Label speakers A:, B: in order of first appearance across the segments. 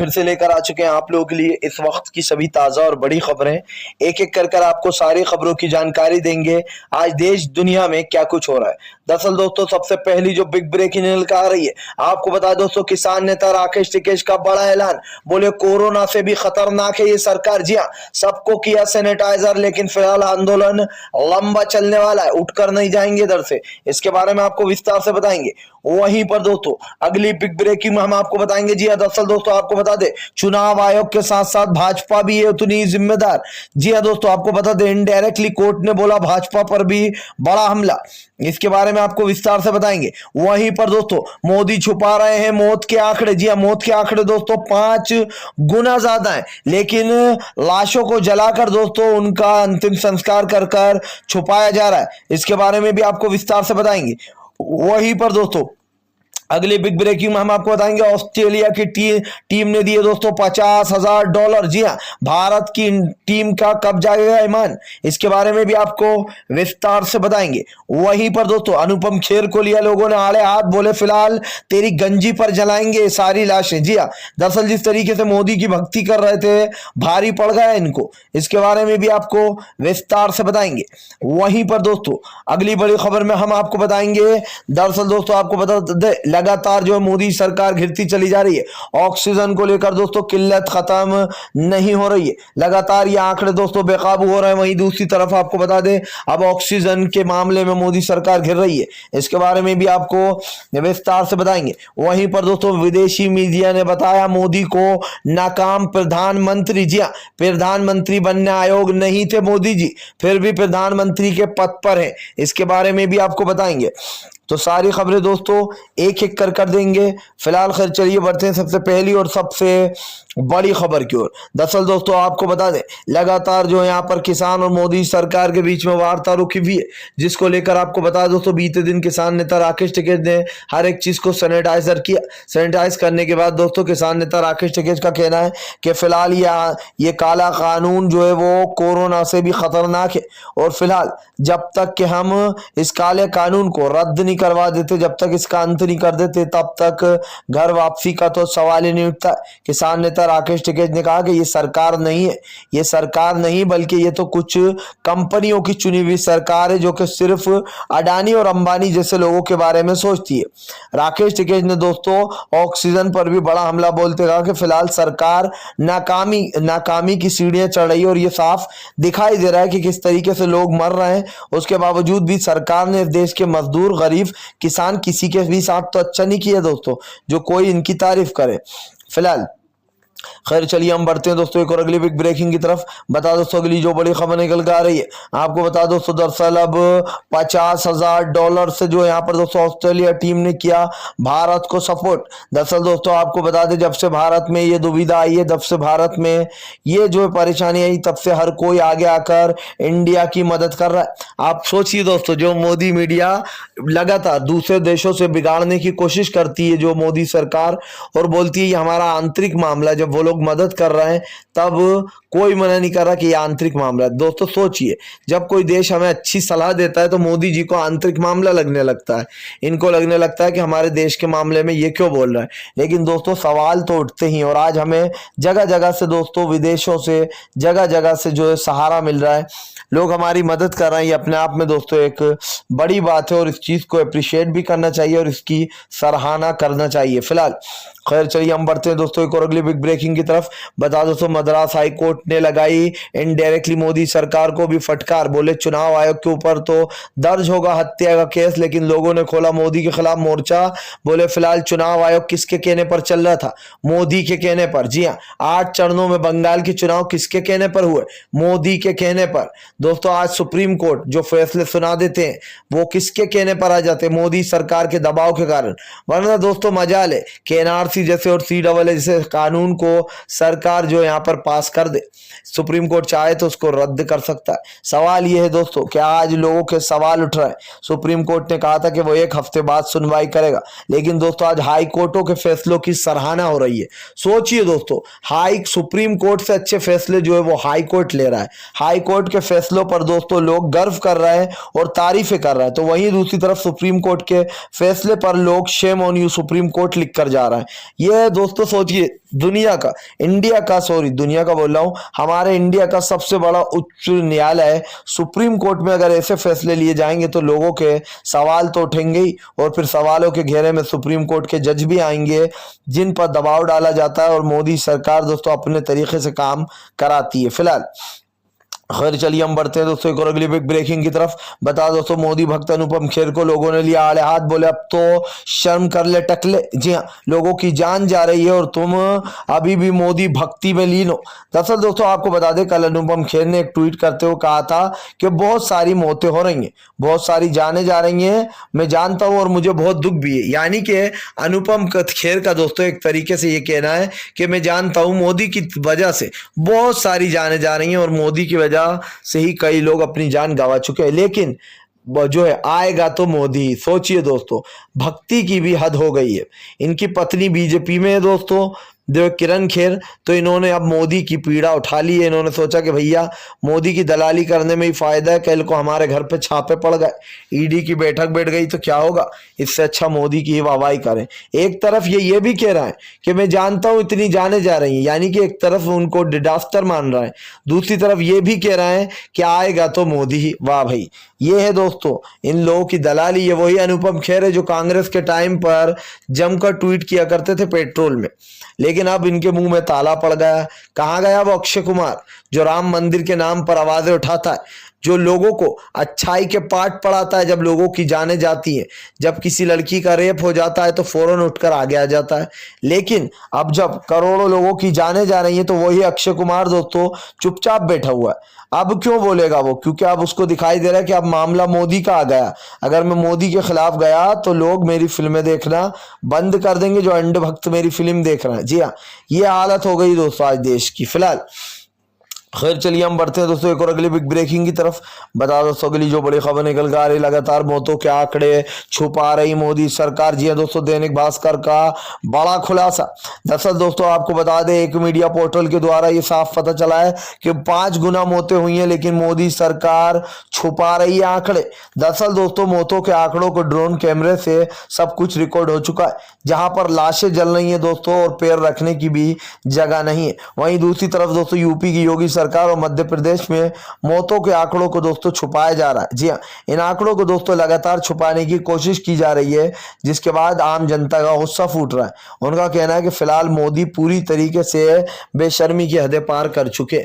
A: फिर से लेकर आ चुके हैं आप लोगों के लिए इस वक्त की सभी ताजा और बड़ी खबरें। एक एक कर आपको सारी खबरों की जानकारी देंगे आज देश दुनिया में क्या कुछ हो रहा है। दरअसल दोस्तों सबसे पहली जो बिग ब्रेकिंग न्यूज आ रही है, आपको बता दोस्तों किसान नेता राकेश टिकैत का बड़ा ऐलान। बोले कोरोना से भी खतरनाक है ये सरकार। जी हाँ, सबको किया सैनिटाइजर, लेकिन फिलहाल आंदोलन लंबा चलने वाला है, उठकर नहीं जाएंगे इधर से। इसके बारे में आपको विस्तार से बताएंगे। वहीं पर दोस्तों अगली बिग ब्रेकिंग में हम आपको बताएंगे। जी हाँ, दरअसल दोस्तों आपको बता दें चुनाव आयोग के साथ साथ भाजपा भी है उतनी जिम्मेदार। जी हाँ दोस्तों, आपको बता दें इनडायरेक्टली कोर्ट ने बोला भाजपा पर भी बड़ा हमला। इसके बारे में आपको विस्तार से बताएंगे। वहीं पर दोस्तों मोदी छुपा रहे हैं मौत के आंकड़े। जी हाँ, मौत के आंकड़े दोस्तों 5 गुना ज्यादा है, लेकिन लाशों को जलाकर दोस्तों उनका अंतिम संस्कार कर छुपाया जा रहा है। इसके बारे में भी आपको विस्तार से बताएंगे। वहीं पर दोस्तों अगली बिग ब्रेकिंग में हम आपको बताएंगे ऑस्ट्रेलिया की टीम ने दिए दोस्तों $50,000। जी हाँ, भारत की टीम का कब जाएगा ईमान, इसके बारे में भी आपको विस्तार से बताएंगे। वहीं पर दोस्तों अनुपम खेर को लिया लोगों ने आड़े हाथ, बोले फिलहाल तेरी गंजी पर जलाएंगे सारी लाशें। जी हाँ, दरअसल जिस तरीके से मोदी की भक्ति कर रहे थे भारी पड़ गया इनको, इसके बारे में भी आपको विस्तार से बताएंगे। वहीं पर दोस्तों अगली बड़ी खबर में हम आपको बताएंगे। दरअसल दोस्तों आपको बता दें लगातार जो है मोदी सरकार घिरती चली जा रही है। ऑक्सीजन को लेकर दोस्तों किल्लत खत्म नहीं हो रही है, लगातार ये आंकड़े दोस्तों बेकाबू हो रहे हैं। वहीं दूसरी तरफ आपको बता दें अब ऑक्सीजन के मामले में मोदी सरकार घिर रही है, इसके बारे में भी आपको विस्तार से बताएंगे। वहीं पर दोस्तों विदेशी मीडिया ने बताया मोदी को नाकाम प्रधानमंत्री। जी हाँ, प्रधानमंत्री बनने आयोग नहीं थे मोदी जी, फिर भी प्रधानमंत्री के पद पर है, इसके बारे में भी आपको बताएंगे। तो सारी खबरें दोस्तों एक एक कर देंगे। फिलहाल खैर चलिए बढ़ते हैं सबसे पहली और सबसे बड़ी खबर की ओर। दरअसल दोस्तों आपको बता दें लगातार जो यहाँ पर किसान और मोदी सरकार के बीच में वार्ता रुकी हुई है, जिसको लेकर आपको बता दोस्तों बीते दिन किसान नेता राकेश टिकैत ने हर एक चीज को सैनिटाइजर किया। सैनिटाइज करने के बाद दोस्तों किसान नेता राकेश टिकैत का कहना है कि फिलहाल ये काला कानून जो है वो कोरोना से भी खतरनाक है, और फिलहाल जब तक कि हम इस काले कानून को रद्द नहीं करवा देते, जब तक इसका अंत नहीं कर देते, तब तक घर वापसी का तो सवाल ही नहीं उठता। किसान नेता राकेश टिकैत ने कहा कि ये सरकार नहीं है, ये सरकार नहीं बल्कि ये तो कुछ कंपनियों की चुनी हुई सरकार है जो कि सिर्फ अडानी और अंबानी जैसे लोगों के बारे में सोचती है। राकेश टिकैत ने दोस्तों ऑक्सीजन पर भी बड़ा हमला बोलते कहा कि फिलहाल सरकार नाकामी की सीढ़ियां चढ़ रही है, और ये साफ दिखाई दे रहा है कि किस तरीके से लोग मर रहे हैं। उसके बावजूद भी सरकार ने इस देश के मजदूर गरीब किसान किसी के भी साथ तो अच्छा नहीं किया दोस्तों जो कोई इनकी तारीफ करे। फिलहाल खैर चलिए हम बढ़ते हैं दोस्तों एक और अगली बिग ब्रेकिंग की तरफ। बता दोस्तों अगली जो बड़ी खबर निकल कर आ रही है, आपको बता दोस्तों दरअसल अब $50,000 से जो यहाँ पर दोस्तों ऑस्ट्रेलिया टीम ने किया भारत को सपोर्ट। दरअसल दोस्तों आपको बता दें जब से भारत में ये दुविधा आई है, जब से भारत में ये जो परेशानी आई, तब से हर कोई आगे आकर इंडिया की मदद कर रहा है। आप सोचिए दोस्तों जो मोदी मीडिया लगातार दूसरे देशों से बिगाड़ने की कोशिश करती है, जो मोदी सरकार, और बोलती है ये हमारा आंतरिक मामला, जब वो लोग मदद कर रहे हैं तब कोई मना नहीं कर रहा कि ये आंतरिक मामला है। दोस्तों सोचिए जब कोई देश हमें अच्छी सलाह देता है तो मोदी जी को आंतरिक मामला लगने लगता है, इनको लगने लगता है कि हमारे देश के मामले में ये क्यों बोल रहा है। लेकिन दोस्तों सवाल तो उठते ही, और आज हमें जगह जगह से दोस्तों विदेशों से जगह जगह से जो है सहारा मिल रहा है, लोग हमारी मदद कर रहे हैं। ये अपने आप में दोस्तों एक बड़ी बात है और इस चीज को अप्रिशिएट भी करना चाहिए और इसकी सराहना करना चाहिए। फिलहाल खैर चलिए हम बढ़ते हैं दोस्तों एक और अगली बिग ब्रेकिंग की तरफ। बता दोस्तों मद्रास हाई कोर्ट ने लगाई इनडायरेक्टली मोदी सरकार को भी फटकार, बोले चुनाव आयोग के ऊपर तो दर्ज होगा हत्या का केस, लेकिन लोगों ने खोला मोदी के खिलाफ मोर्चा। बोले फिलहाल चुनाव आयोग किसके कहने पर चल रहा था, मोदी के कहने पर। जी हाँ, 8 चरणों में बंगाल के चुनाव किसके कहने पर हुए, मोदी के कहने पर। दोस्तों आज सुप्रीम कोर्ट जो फैसले सुना देते हैं वो किसके कहने पर आ जाते हैं, मोदी सरकार के दबाव के कारण। वरना दोस्तों मजाल है कि एनआरसी जैसे और CAA जैसे कानून को सरकार जो यहाँ पर पास कर दे, सुप्रीम कोर्ट चाहे तो उसको रद्द कर सकता है। सवाल यह है दोस्तों कि आज लोगों के सवाल उठ रहा है। सुप्रीम कोर्ट ने कहा था कि वो 1 हफ्ते बाद सुनवाई करेगा, लेकिन दोस्तों आज हाई कोर्टों के फैसलों की सराहना हो रही है। सोचिए दोस्तों सुप्रीम कोर्ट से अच्छे फैसले जो है वो हाई कोर्ट ले रहा है। हाई कोर्ट के फैसलों पर दोस्तों लोग गर्व कर रहे हैं और तारीफें कर रहे हैं, तो वहीं दूसरी तरफ सुप्रीम कोर्ट के फैसले पर लोग shame on you supreme court लिख कर जा रहा है। ये दोस्तों सोचिए, दुनिया का बोल रहा हूं, हमारे इंडिया का सबसे बड़ा उच्च न्यायालय सुप्रीम कोर्ट में अगर ऐसे फैसले लिए जाएंगे तो लोगों के सवाल तो उठेंगे ही, और फिर सवालों के घेरे में सुप्रीम कोर्ट के जज भी आएंगे जिन पर दबाव डाला जाता है, और मोदी सरकार दोस्तों अपने तरीके से काम कराती है। फिलहाल खैर चलिए हम बढ़ते हैं दोस्तों एक और अगली बिग ब्रेकिंग की तरफ। बता दोस्तों, मोदी भक्त अनुपम खेर को लोगों ने लिया आड़े हाथ, बोले अब तो शर्म कर ले टकले। जी हाँ, लोगों की जान जा रही है और तुम अभी भी मोदी भक्ति में लीन हो। दरअसल दोस्तों आपको बता दें, कल अनुपम खेर ने एक ट्वीट करते हुए कहा था कि बहुत सारी मौतें हो रही हैं, बहुत सारी जाने जा रही हैं, मैं जानता हूं और मुझे बहुत दुख भी है। यानी कि अनुपम खेर का दोस्तों एक तरीके से ये कहना है कि मैं जानता हूं मोदी की वजह से बहुत सारी जाने जा रही हैं और मोदी की वजह से ही कई लोग अपनी जान गंवा चुके हैं, लेकिन जो है आएगा तो मोदी। सोचिए दोस्तों, भक्ति की भी हद हो गई है। इनकी पत्नी बीजेपी में है दोस्तों, जो किरण खेर, तो इन्होंने अब मोदी की पीड़ा उठा ली है। इन्होंने सोचा कि भैया मोदी की दलाली करने में ही फायदा है, कल को हमारे घर पे छापे पड़ गए, ईडी की बैठक बैठ गई तो क्या होगा, इससे अच्छा मोदी की ही वाहवाही करें। एक तरफ ये भी कह रहा है कि मैं जानता हूं इतनी जाने जा रही है, यानी कि एक तरफ उनको डिजास्टर मान रहा है, दूसरी तरफ ये भी कह रहा है कि आएगा तो मोदी ही। वाह भाई, ये है दोस्तों इन लोगों की दलाली। ये वही अनुपम खेर है जो कांग्रेस के टाइम पर जमकर ट्वीट किया करते थे पेट्रोल में, लेकिन अब इनके मुंह में ताला पड़ गया। कहां गया वो अक्षय कुमार जो राम मंदिर के नाम पर आवाजें उठाता है, जो लोगों को अच्छाई के पाठ पढ़ाता है जब लोगों की जाने जाती है, जब किसी लड़की का रेप हो जाता है तो फौरन उठकर आगे आ जाता है। लेकिन अब जब करोड़ों लोगों की जाने जा रही है तो वही अक्षय कुमार दोस्तों चुपचाप बैठा हुआ है। अब क्यों बोलेगा वो? क्योंकि अब उसको दिखाई दे रहा है कि अब मामला मोदी का आ गया, अगर मैं मोदी के खिलाफ गया तो लोग मेरी फिल्में देखना बंद कर देंगे, जो अंधभक्त मेरी फिल्म देख रहे हैं। जी हाँ, ये हालत हो गई दोस्तों आज देश की। फिलहाल खैर चलिए हम बढ़ते हैं दोस्तों एक और अगली बिग ब्रेकिंग की तरफ। बता दोस्तों अगली जो बड़ी खबर निकल कर आ रही, लगातार मौतों के आंकड़े छुपा रही मोदी सरकार। जी दोस्तों, दैनिक भास्कर का बड़ा खुलासा। दरअसल दोस्तों आपको बता दें, एक मीडिया पोर्टल के द्वारा ये साफ पता चला है कि 5 गुना मौतें हुई हैं, लेकिन मोदी सरकार छुपा रही है आंकड़े। दरअसल दोस्तों मौतों के आंकड़ों को ड्रोन कैमरे से सब कुछ रिकॉर्ड हो चुका है, जहां पर लाशें जल रही हैं दोस्तों और पैर रखने की भी जगह नहीं है। वहीं दूसरी तरफ दोस्तों यूपी की योगी सरकार और मध्य प्रदेश में मौतों के आंकड़ों को दोस्तों छुपाया जा रहा है। जी हाँ, इन आंकड़ों को दोस्तों लगातार छुपाने की कोशिश की जा रही है, जिसके बाद आम जनता का गुस्सा फूट रहा है। उनका कहना है कि फिलहाल मोदी पूरी तरीके से बेशर्मी की हदें पार कर चुके।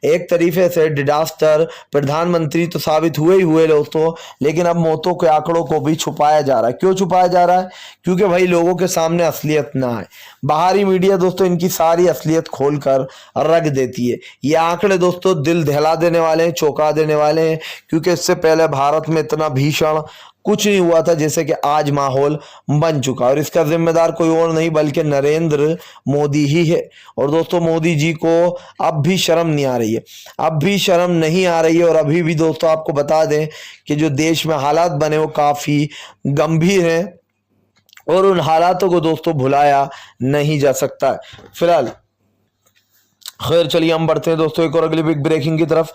A: एक तरीके से डिजास्टर प्रधानमंत्री तो साबित हुए ही हुए दोस्तों, लेकिन अब मौतों के आंकड़ों को भी छुपाया जा रहा है। क्यों छुपाया जा रहा है? क्योंकि भाई लोगों के सामने असलियत ना आए। बाहरी मीडिया दोस्तों इनकी सारी असलियत खोलकर रख देती है। ये आंकड़े दोस्तों दिल दहला देने वाले हैं, चौंका देने वाले हैं, क्योंकि इससे पहले भारत में इतना भीषण कुछ नहीं हुआ था जैसे कि आज माहौल बन चुका, और इसका जिम्मेदार कोई और नहीं बल्कि नरेंद्र मोदी ही है। और दोस्तों मोदी जी को अब भी शर्म नहीं आ रही है, अब भी शर्म नहीं आ रही है। और अभी भी दोस्तों आपको बता दें कि जो देश में हालात बने वो काफी गंभीर हैं, और उन हालातों को दोस्तों भुलाया नहीं जा सकता। फिलहाल खैर चलिए हम बढ़ते हैं दोस्तों एक और अगली बिग ब्रेकिंग की तरफ।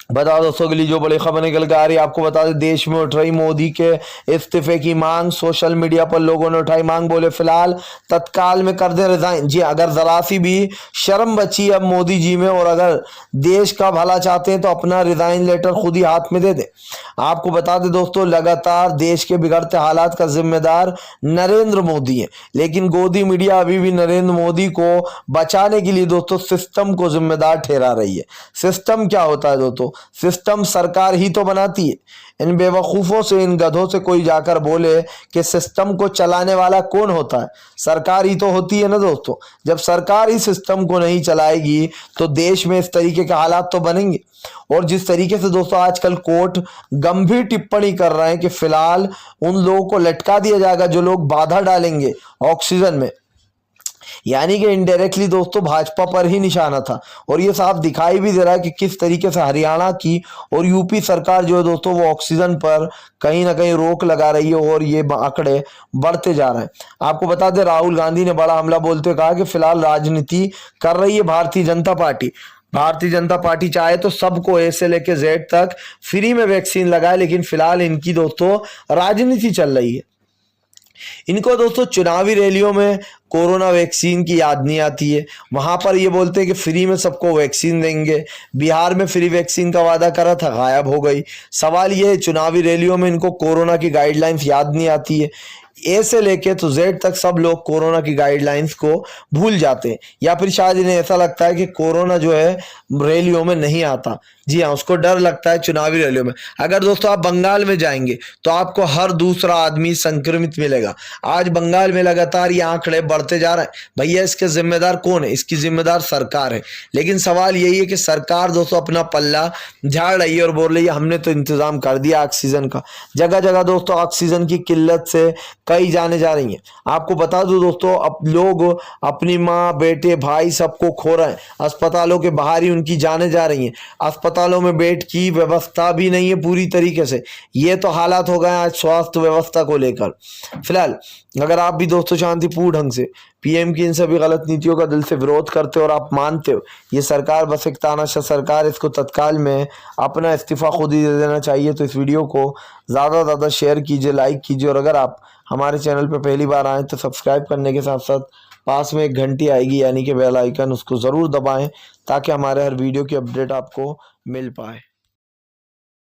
A: बता दोस्तों अगली जो बड़ी खबर निकल के आ रही है, आपको बता दें देश में उठ रही मोदी के इस्तीफे की मांग। सोशल मीडिया पर लोगों ने उठाई मांग, बोले फिलहाल तत्काल में कर दें रिजाइन। जी अगर जरा सी भी शर्म बची अब मोदी जी में, और अगर देश का भला चाहते हैं तो अपना रिजाइन लेटर खुद ही हाथ में दे दे। आपको बता दें दोस्तों लगातार देश के बिगड़ते हालात का जिम्मेदार नरेंद्र मोदी है, लेकिन गोदी मीडिया अभी भी नरेंद्र मोदी को बचाने के लिए दोस्तों सिस्टम को जिम्मेदार ठहरा रही है। सिस्टम क्या होता है दोस्तों? सिस्टम सरकार ही तो बनाती है। इन बेवकूफों से, इन गधों से कोई जाकर बोले कि सिस्टम को चलाने वाला कौन होता है? सरकार ही तो होती है ना दोस्तों। जब सरकार ही सिस्टम को नहीं चलाएगी तो देश में इस तरीके के हालात तो बनेंगे। और जिस तरीके से दोस्तों आजकल कोर्ट गंभीर टिप्पणी कर रहे हैं कि फिलहाल उन लोगों को लटका दिया जाएगा जो लोग बाधा डालेंगे ऑक्सीजन में, यानी कि इनडायरेक्टली दोस्तों भाजपा पर ही निशाना था। और ये साफ दिखाई भी दे रहा है कि किस तरीके से हरियाणा की और यूपी सरकार जो है दोस्तों वो ऑक्सीजन पर कहीं ना कहीं रोक लगा रही है, और ये आंकड़े बढ़ते जा रहे हैं। आपको बता दें राहुल गांधी ने बड़ा हमला बोलते कहा कि फिलहाल राजनीति कर रही है भारतीय जनता पार्टी। भारतीय जनता पार्टी चाहे तो सबको ए से लेके जेड तक फ्री में वैक्सीन लगाए, लेकिन फिलहाल इनकी दोस्तों राजनीति चल रही है। इनको दोस्तों चुनावी रैलियों में कोरोना वैक्सीन की याद नहीं आती है। वहां पर ये बोलते हैं कि फ्री में सबको वैक्सीन देंगे। बिहार में फ्री वैक्सीन का वादा करा था, गायब हो गई। सवाल ये है, चुनावी रैलियों में इनको कोरोना की गाइडलाइंस याद नहीं आती है। ए से लेके तो जेड तक सब लोग कोरोना की गाइडलाइंस को भूल जाते हैं, या फिर शायद इन्हें ऐसा लगता है कि कोरोना जो है रैलियों में नहीं आता। जी हाँ, उसको डर लगता है चुनावी रैलियों में। अगर दोस्तों आप बंगाल में जाएंगे तो आपको हर दूसरा आदमी संक्रमित मिलेगा। आज बंगाल में लगातार ये आंकड़े बढ़ते जा रहे हैं। भैया इसके जिम्मेदार कौन है? इसकी जिम्मेदार सरकार है। लेकिन सवाल यही है कि सरकार दोस्तों अपना पल्ला झाड़ रही है और बोल रही है हमने तो इंतजाम कर दिया ऑक्सीजन का। जगह जगह दोस्तों ऑक्सीजन की किल्लत से कई जाने जा रही हैं। आपको बता दूं दोस्तों, अब लोग अपनी माँ, बेटे, भाई सबको खो रहे हैं। अस्पतालों के बाहर ही उनकी जाने जा रही हैं। अस्पतालों में बेड की व्यवस्था भी नहीं है पूरी तरीके से। ये तो हालात हो गए आज स्वास्थ्य व्यवस्था को लेकर। फिलहाल अगर आप भी दोस्तों शांतिपूर्ण ढंग से पीएम की इन सभी गलत नीतियों का दिल से विरोध करते हो और आप मानते हो ये सरकार बस एक तानाशाह सरकार, इसको तत्काल में अपना इस्तीफा खुद ही दे देना चाहिए, तो इस वीडियो को ज़्यादा से ज़्यादा शेयर कीजिए, लाइक कीजिए। और अगर आप हमारे चैनल पर पहली बार आएँ तो सब्सक्राइब करने के साथ साथ पास में एक घंटी आएगी यानी कि बेल आइकन, उसको ज़रूर दबाएं ताकि हमारे हर वीडियो की अपडेट आपको मिल पाए।